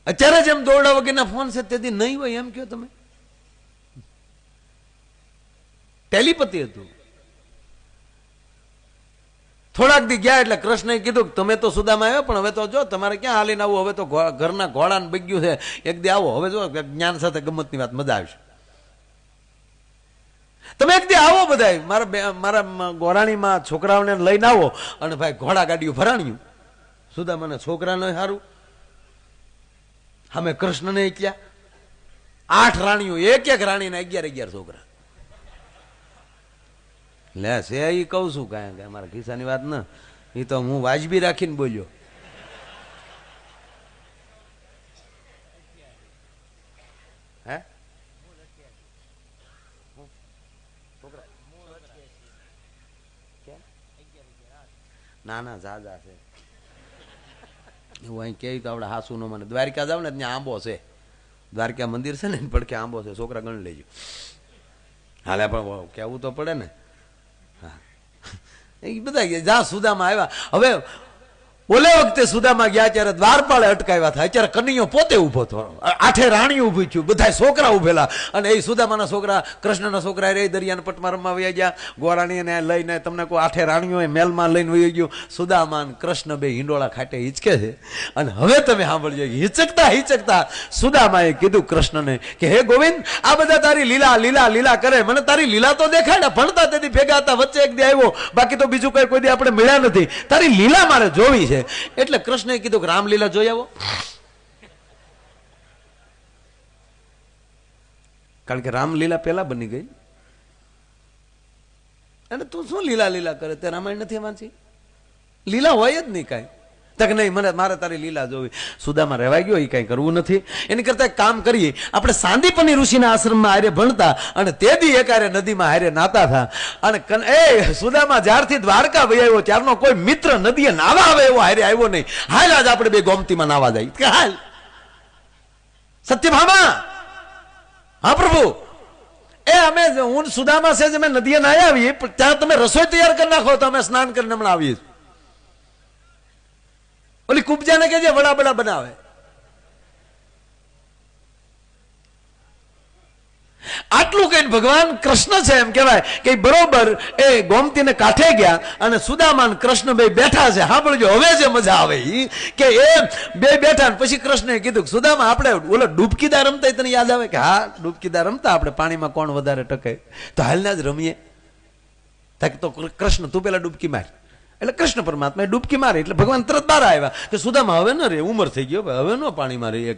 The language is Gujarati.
અત્યારે જેમ દોરડા વગરના ફોન છે તેથી નહીં હોય એમ કહો તમે. ટેલિપતિ હતું. થોડાક દી ગયા એટલે કૃષ્ણએ કીધું કે તમે તો સુદામા આવ્યો પણ હવે તો જો તમારે ક્યાં હાલીને આવું, હવે તો ઘરના ઘોડાને બગ્યું છે, એક દી આવો, હવે જો જ્ઞાન સાથે ગમતની વાત મજા આવશે. તમે એક દી આવો બધા, મારા ગોરાણીમાં છોકરાઓને લઈને આવો અને ભાઈ ઘોડા ગાડીઓ ભરાણ્યું. સુદામાને છોકરાને સારું, અમે કૃષ્ણને ક્યાં 8 રાણીઓ, એક રાણીને 11 છોકરા. લે છે એ કહું છું કાંઈ કે અમારા ખિસ્સાની વાત ને, એ તો હું વાજબી રાખીને બોલ્યો. હે ના ના ઝાઝા છે એવું અહીં કે તો આપણે હાસુ નો મને. દ્વારિકા જાવ ને ત્યાં આંબો છે, દ્વારકા મંદિર છે ને પડખે આંબો છે, છોકરા ગણી લેજો. હાલે પણ કેવું તો પડે ને. હા એ બધા જા સુદામા આવ્યા. હવે ઓલે વખતે સુદામા ગયા ત્યારે દ્વારપાળે અટકાવ્યા હતા, અત્યારે કનૈયો પોતે ઉભો થયો, 8 રાણી ઉભી થયું, બધા છોકરા ઉભેલા. અને એ સુદામાના છોકરા કૃષ્ણના છોકરા રે દરિયાના પટમાં રમવા વયા ગયા. ગોરાણીને લઈને તમને કોઈ 8 રાણીઓ મેલમાં લઈને વહી ગયું. સુદામા કૃષ્ણ બે હિંડોળા ખાટે હિંચકે છે. અને હવે તમે સાંભળજો, હિંચકતા હિંચકતા સુદામાએ કીધું કૃષ્ણને કે હે ગોવિંદ, આ બધા તારી લીલા લીલા લીલા કરે, મને તારી લીલા તો દેખાડ્યા, ભણતા તેથી ભેગા હતા, વચ્ચે એક દી આવ્યો, બાકી તો બીજું કઈ કોઈ દી આપણે મળ્યા નથી, તારી લીલા મારે જોવી છે. એટલે કૃષ્ણએ કીધું કે રામલીલા જોઈ આવો. કારણ કે રામલીલા પેલા બની ગઈ. અને તું શું લીલા લીલા કરે, તે રામાયણ નથી વાંચી? લીલા હોય જ નહીં કાંઈ. તક નહીં, મારે તારી લીલા જોવી. સુદામા રહેવાઈ ગયો, એ કઈ કરવું નથી. એની કરતા એક કામ કરીએ, આપણે સાંદીપની ઋષિના આશ્રમમાં હારે ભણતા અને તે દી એકારે નદીમાં હારે નાતા હતા. અને એ સુદામા જ્યારથી દ્વારકા વહી આવ્યો ત્યારનો કોઈ મિત્ર નદીએ નાવા આવે એવો હારે આવ્યો નહીં. હાલ આજ આપણે બે ગોમતીમાં નાવા જાય કે હાલ સત્યભામા. હા પ્રભુ, એ અમે હું સુદામા છે અમે નદીએ ના આવીએ, ત્યાં તમે રસોઈ તૈયાર કરી નાખો તો અમે સ્નાન કરીને હમણાં આવીએ. ઓલી કુબજાને કે જે વડા બડા બનાવે. આટલું કઈ ભગવાન કૃષ્ણ છે એમ કહેવાય કે બરોબર એ ગોમતીને કાંઠે ગયા અને સુદામા કૃષ્ણ બે બેઠા છે. સાંભળજો હવે જે મજા આવે કે એ બે બેઠા પછી કૃષ્ણએ કીધું કે સુદામા આપણે ઓલો ડૂબકીદાર રમતા તને યાદ આવે કે હા ડૂબકીદાર રમતા આપણે, પાણીમાં કોણ વધારે ટકે, તો હાલના જ રમીએ. તો કૃષ્ણ તું પેલા ડૂબકી માર. એટલે કૃષ્ણ પરમાત્મા ડૂબકી મારી એટલે ભગવાન તરત બહાર આવ્યા કે સુદામા હવે ન રે, ઉંમર થઈ ગયો, હવે નો પાણી મારી.